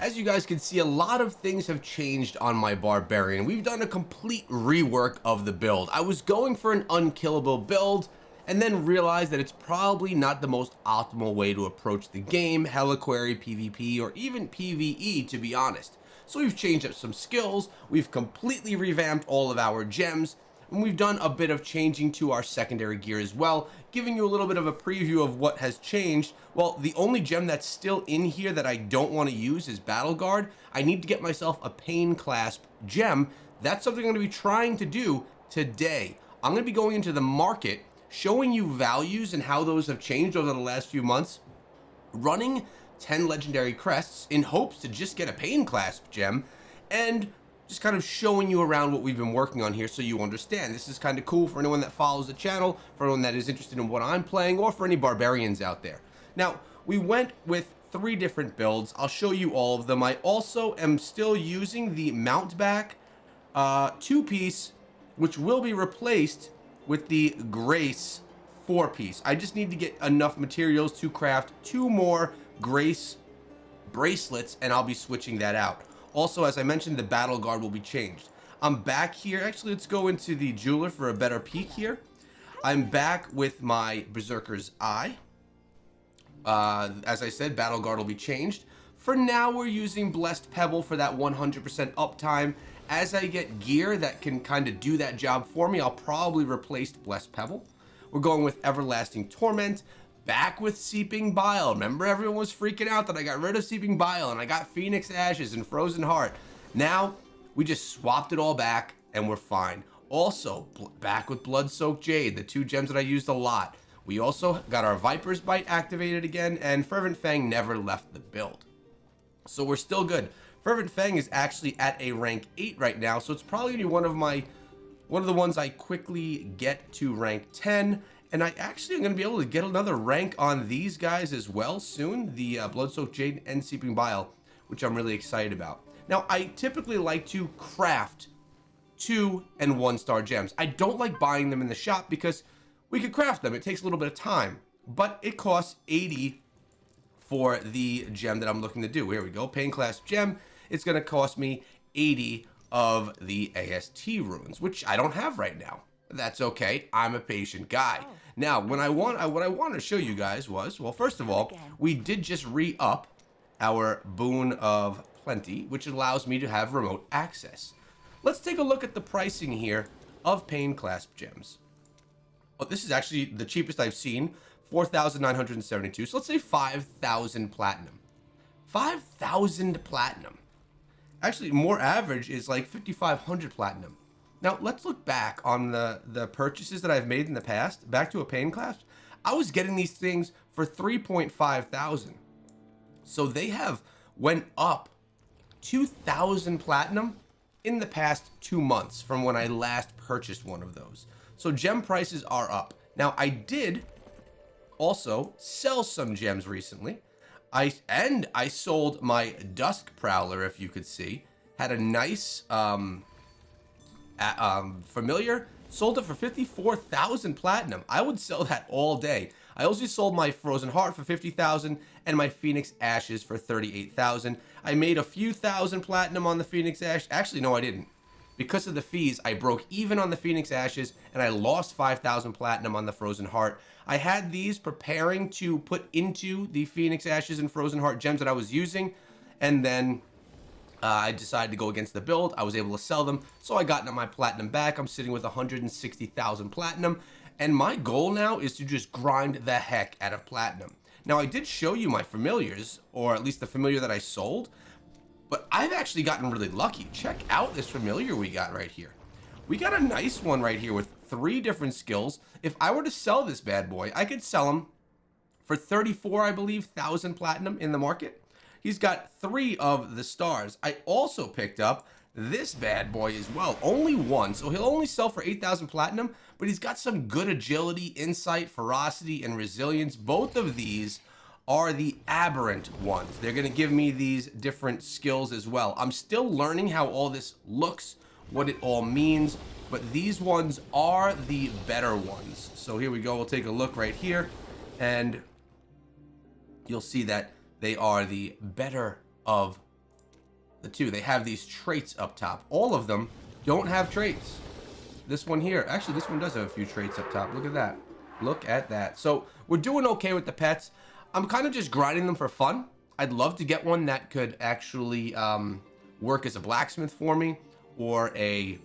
As you guys can see, a lot of things have changed on my Barbarian. We've done a complete rework of the build. I was going for an unkillable build and then realized that it's probably not the most optimal way to approach the game, Heliquary, PvP, or even PvE, to be honest. So we've changed up some skills, we've completely revamped all of our gems, and we've done a bit of changing to our secondary gear as well, giving you a little bit of a preview of what has changed. Well, the only gem that's still in here that I don't want to use is Battle Guard. I need to get myself a Pain Clasp gem. That's something I'm going to be trying to do today. I'm going to be going into the market, showing you values and how those have changed over the last few months, running 10 legendary crests in hopes to just get a Pain Clasp gem, and just kind of showing you around what we've been working on here so you understand. This is kind of cool for anyone that follows the channel, for anyone that is interested in what I'm playing, or for any barbarians out there. Now, we went with 3 different builds. I'll show you all of them. I also am still using the mount back 2-piece, which will be replaced with the Grace 4-piece. I just need to get enough materials to craft 2 more Grace bracelets, and I'll be switching that out. Also, as I mentioned, the Battle Guard will be changed. I'm back here. Actually, let's go into the jeweler for a better peek here. I'm back with my Berserker's Eye. As I said, Battle Guard will be changed. For now, we're using Blessed Pebble for that 100% uptime. As I get gear that can kind of do that job for me, I'll probably replace Blessed Pebble. We're going with Everlasting Torment. Back with Seeping Bile. Remember, everyone was freaking out that I got rid of Seeping Bile and I got Phoenix Ashes and Frozen Heart. Now, we just swapped it all back and we're fine. Also, back with Blood-Soaked Jade, the 2 gems that I used a lot. We also got our Viper's Bite activated again, and Fervent Fang never left the build. So we're still good. Fervent Fang is actually at a rank 8 right now, so it's probably gonna be one of the ones I quickly get to rank 10. And I actually am going to be able to get another rank on these guys as well soon, the Blood-Soaked Jade and Seeping Bile, which I'm really excited about. Now, I typically like to craft 2 and 1-star gems. I don't like buying them in the shop because we could craft them. It takes a little bit of time, but it costs 80 for the gem that I'm looking to do. Here we go, Pain Clasp gem. It's going to cost me 80 of the AST runes, which I don't have right now. That's okay. I'm a patient guy. Now, what I want to show you guys was, well, first of all, we did just re-up our Boon of Plenty, which allows me to have remote access. Let's take a look at the pricing here of Pain Clasp gems. Oh, this is actually the cheapest I've seen, 4,972. So let's say 5,000 platinum. 5,000 platinum. Actually, more average is like 5,500 platinum. Now, let's look back on the purchases that I've made in the past, back to a Pain Clasp. I was getting these things for 3.5 thousand. So they have went up 2,000 platinum in the past 2 months from when I last purchased one of those. So gem prices are up. Now, I did also sell some gems recently. I sold my Dusk Prowler, if you could see. Had a nice familiar, sold it for 54,000 platinum. I would sell that all day. I also sold my Frozen Heart for 50,000 and my Phoenix Ashes for 38,000. I made a few thousand platinum on the Phoenix Ash. Actually, no, I didn't. Because of the fees, I broke even on the Phoenix Ashes and I lost 5,000 platinum on the Frozen Heart. I had these preparing to put into the Phoenix Ashes and Frozen Heart gems that I was using, and then I decided to go against the build. I was able to sell them, so I got my platinum back. I'm sitting with 160,000 platinum, and my goal now is to just grind the heck out of platinum. Now, I did show you my familiars, or at least the familiar that I sold, but I've actually gotten really lucky. Check out this familiar we got right here. We got a nice one right here with 3 different skills. If I were to sell this bad boy, I could sell him for 34, I believe, thousand platinum in the market. He's got 3 of the stars. I also picked up this bad boy as well. Only 1, so he'll only sell for 8,000 platinum, but he's got some good agility, insight, ferocity, and resilience. Both of these are the aberrant ones. They're going to give me these different skills as well. I'm still learning how all this looks, what it all means, but these ones are the better ones. So here we go. We'll take a look right here, and you'll see that they are the better of the two. They have these traits up top. All of them don't have traits. This one here, actually, this one does have a few traits up top. Look at that. Look at that. So we're doing okay with the pets. I'm kind of just grinding them for fun. I'd love to get one that could actually work as a blacksmith for me, or an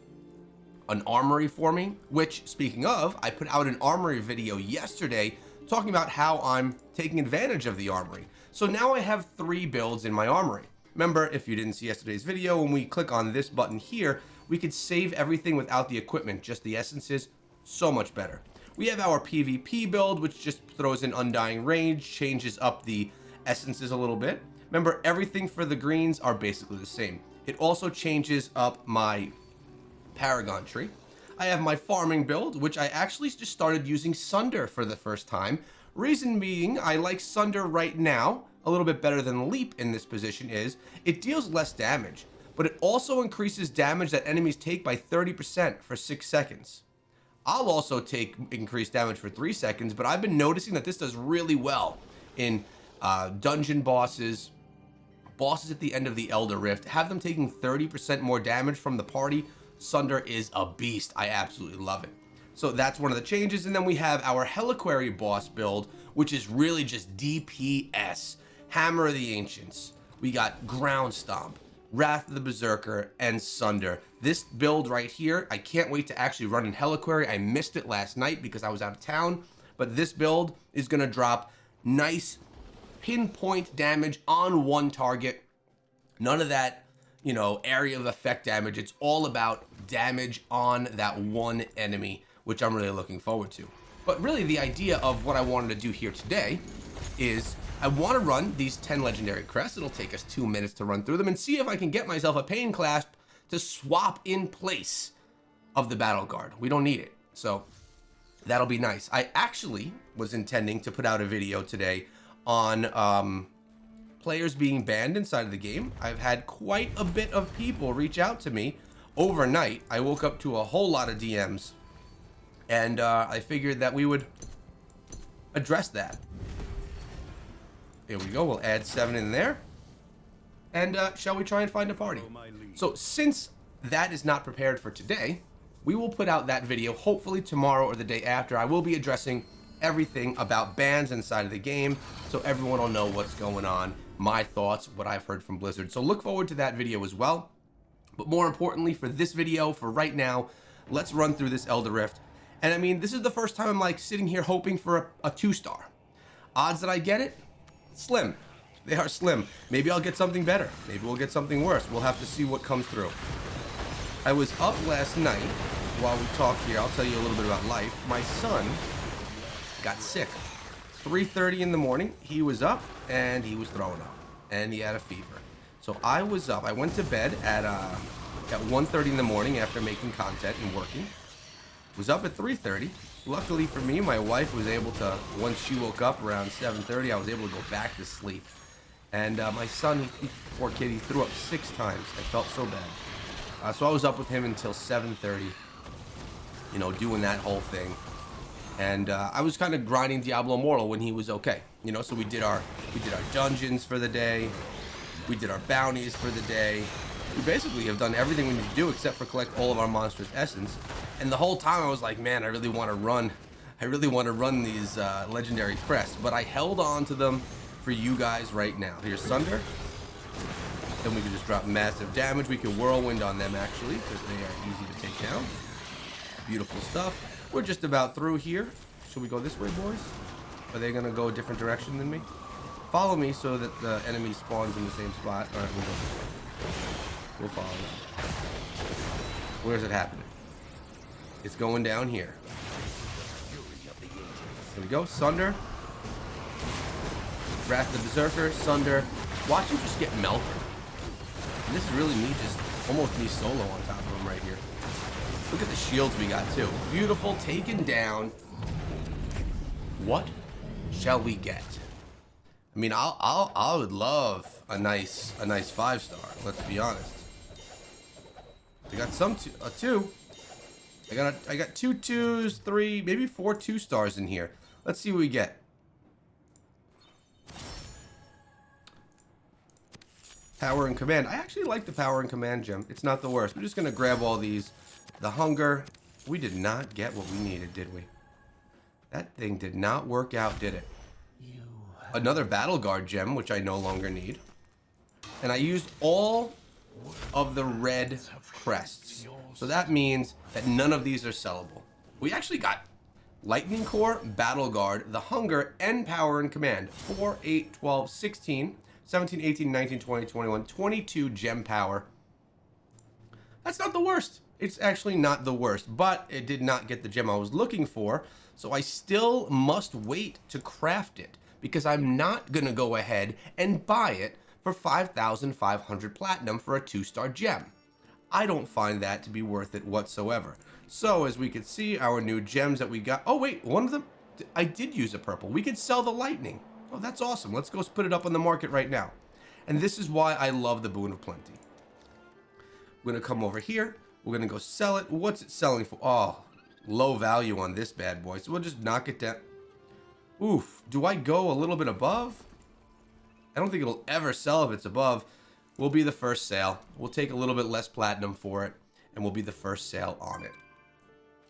armory for me, which, speaking of, I put out an armory video yesterday talking about how I'm taking advantage of the armory. So now I have 3 builds in my armory. Remember, if you didn't see yesterday's video, when we click on this button here, we could save everything without the equipment, just the essences. So much better. We have our PvP build, which just throws in Undying Rage, changes up the essences a little bit. Remember, everything for the greens are basically the same. It also changes up my Paragon tree. I have my farming build, which I actually just started using Sunder for the first time. Reason being, I like Sunder right now a little bit better than Leap in this position is it deals less damage, but it also increases damage that enemies take by 30% for 6 seconds. I'll also take increased damage for 3 seconds, but I've been noticing that this does really well in dungeon bosses at the end of the Elder Rift. Have them taking 30% more damage from the party. Sunder is a beast. I absolutely love it. So that's one of the changes. And then we have our Heliquary boss build, which is really just DPS. Hammer of the Ancients. We got Ground Stomp, Wrath of the Berserker, and Sunder. This build right here, I can't wait to actually run in Heliquary. I missed it last night because I was out of town. But this build is going to drop nice pinpoint damage on one target. None of that, you know, area of effect damage. It's all about damage on that one enemy, which I'm really looking forward to. But really the idea of what I wanted to do here today is I want to run these 10 legendary crests. It'll take us 2 minutes to run through them and see if I can get myself a Pain Clasp to swap in place of the Battle Guard. We don't need it, so that'll be nice. I actually was intending to put out a video today on players being banned inside of the game. I've had quite a bit of people reach out to me overnight. I woke up to a whole lot of DMs, and I figured that we would address that. Here we go. We'll add 7 in there. And shall we try and find a party? So since that is not prepared for today, we will put out that video hopefully tomorrow or the day after. I will be addressing everything about bans inside of the game, so everyone will know what's going on, my thoughts, what I've heard from Blizzard. So look forward to that video as well. But more importantly, for this video, for right now, let's run through this Elder Rift. And I mean, this is the first time I'm like sitting here hoping for a 2-star. Odds that I get it? Slim. They are slim. Maybe I'll get something better. Maybe we'll get something worse. We'll have to see what comes through. I was up last night while we talked here. I'll tell you a little bit about life. My son got sick. 3:30 in the morning, he was up and he was throwing up and he had a fever. So I was up. I went to bed at 1:30 in the morning after making content and working. Was up at 3:30. Luckily for me, my wife was able to, once she woke up around 7:30, I was able to go back to sleep. And my son, poor kid, he threw up 6 times. I felt so bad. So I was up with him until 7:30, you know, doing that whole thing. And I was kind of grinding Diablo Immortal when he was okay, you know. So we did our dungeons for the day, we did our bounties for the day. We basically have done everything we need to do except for collect all of our monstrous essence. And the whole time I was like, man, I really want to run these legendary crests, but I held on to them for you guys right now. Here's Sunder. Then we can just drop massive damage. We can whirlwind on them actually because they are easy to take down. Beautiful stuff. We're just about through here. Should we go this way, boys? Are they gonna go a different direction than me? Follow me so that the enemy spawns in the same spot. All right, we'll follow them. Where's it happening? It's going down here. There we go. Sunder. Wrath of the Berserker. Sunder. Watch him just get melted. And this is really me, just almost me solo on top of him right here. Look at the shields we got too. Beautiful, taken down. What shall we get? I mean, I would love a nice 5-star. Let's be honest. I got a 2. I got 2 2s, 3, maybe 4 2-stars in here. Let's see what we get. Power and command. I actually like the power and command gem. It's not the worst. We're just gonna grab all these. The hunger. We did not get what we needed, did we? That thing did not work out, did it? Another battle guard gem, which I no longer need. And I used all of the red crests. So that means that none of these are sellable. We actually got lightning core, battle guard, the hunger, and power and command. 4, 8, 12, 16, 17, 18, 19, 20, 21, 22 gem power. That's not the worst. It's actually not the worst, but it did not get the gem I was looking for. So I still must wait to craft it because I'm not gonna go ahead and buy it for 5,500 platinum for a 2-star gem. I don't find that to be worth it whatsoever. So as we can see, our new gems that we got. Oh wait, one of them, I did use a purple. We could sell the lightning. Oh, that's awesome. Let's go put it up on the market right now. And this is why I love the Boon of Plenty. We're gonna come over here. We're gonna go sell it. What's it selling for? Oh, low value on this bad boy. So we'll just knock it down. Oof, do I go a little bit above? I don't think it'll ever sell if it's above. We'll be the first sale. We'll take a little bit less platinum for it, and we'll be the first sale on it.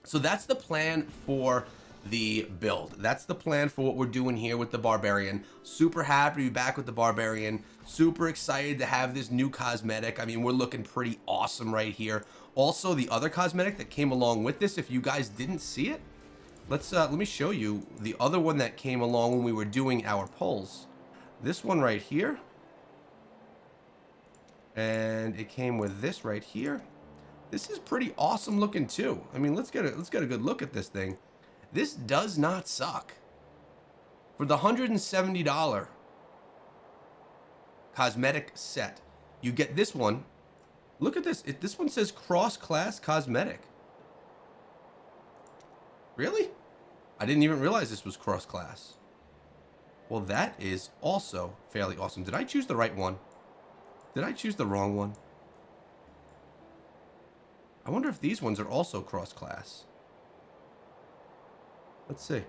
So that's the plan for the build. That's the plan for what we're doing here with the Barbarian. Super happy to be back with the Barbarian. Super excited to have this new cosmetic. I mean, we're looking pretty awesome right here. Also, the other cosmetic that came along with this, if you guys didn't see it, let me show you the other one that came along when we were doing our polls. This one right here. And it came with this right here. This is pretty awesome looking too. I mean, let's get a good look at this thing. This does not suck. For the $170 cosmetic set, you get this one. Look at this. This one says cross-class cosmetic. Really? I didn't even realize this was cross-class. Well, that is also fairly awesome. Did I choose the right one? Did I choose the wrong one? I wonder if these ones are also cross-class. Let's see.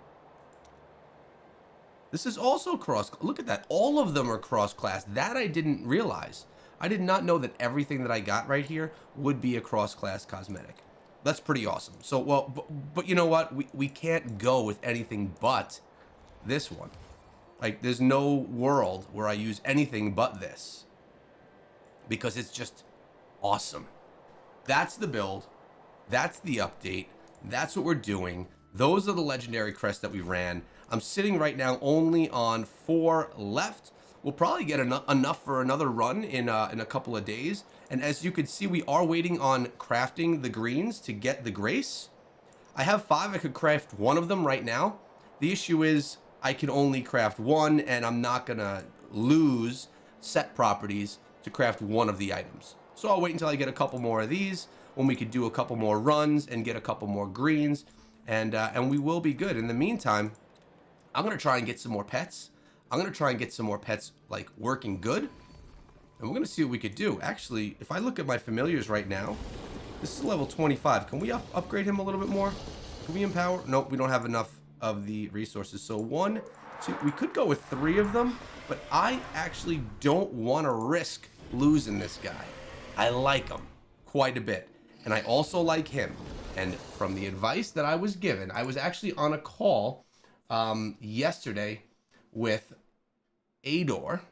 This is also cross. Look at that. All of them are cross-class. That I didn't realize. I did not know that everything that I got right here would be a cross-class cosmetic. That's pretty awesome. So, well, but you know what? We can't go with anything but this one. Like, there's no world where I use anything but this. Because it's just awesome. That's the build. That's the update. That's what we're doing. Those are the legendary crests that we ran. I'm sitting right now only on 4 left. We'll probably get enough for another run in a couple of days. And as you can see, we are waiting on crafting the greens to get the grace. I have 5. I could craft 1 of them right now. The issue is I can only craft 1, and I'm not gonna lose set properties to craft 1 of the items. So I'll wait until I get a couple more of these, when we could do a couple more runs and get a couple more greens, and we will be good. In the meantime, I'm gonna try and get some more pets. I'm gonna try and get some more pets like working good, and we're gonna see what we could do. Actually, if I look at my familiars right now, this is level 25. Can we upgrade him a little bit more? Can we empower? Nope, we don't have enough of the resources. So 1, 2, we could go with 3 of them, but I actually don't want to risk losing this guy. I like him quite a bit, and I also like him. And from the advice that I was given, I was actually on a call yesterday with Ador.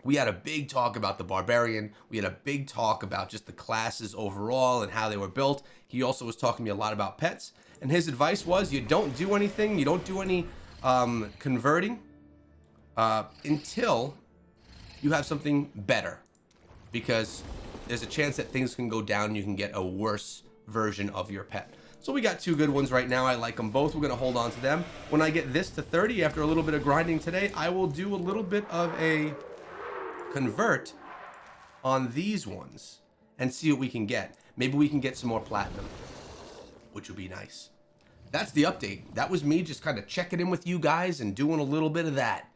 We had a big talk about the Barbarian. We had a big talk about just the classes overall and how they were built. He also was talking to me a lot about pets. And his advice was, you don't do anything, you don't do any converting until you have something better. Because there's a chance that things can go down and you can get a worse version of your pet. So we got 2 good ones right now. I like them both. We're going to hold on to them. When I get this to 30 after a little bit of grinding today, I will do a little bit of a convert on these ones and see what we can get. Maybe we can get some more platinum, which would be nice. That's the update. That was me just kind of checking in with you guys and doing a little bit of that.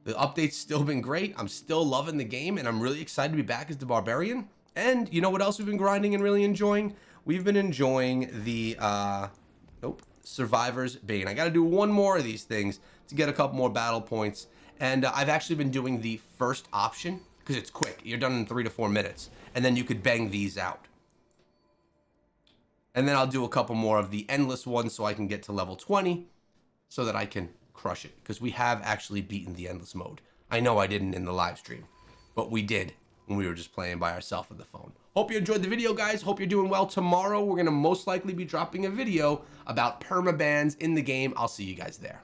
The update's still been great. I'm still loving the game, and I'm really excited to be back as the Barbarian. And you know what else we've been grinding and really enjoying? We've been enjoying the Survivor's Bane. I got to do 1 more of these things to get a couple more battle points. And I've actually been doing the first option because it's quick. You're done in 3 to 4 minutes, and then you could bang these out. And then I'll do a couple more of the endless ones so I can get to level 20 so that I can crush it, because we have actually beaten the endless mode. I know I didn't in the live stream, but we did when we were just playing by ourselves on the phone. Hope you enjoyed the video, guys. Hope you're doing well. Tomorrow, we're going to most likely be dropping a video about permabans in the game. I'll see you guys there.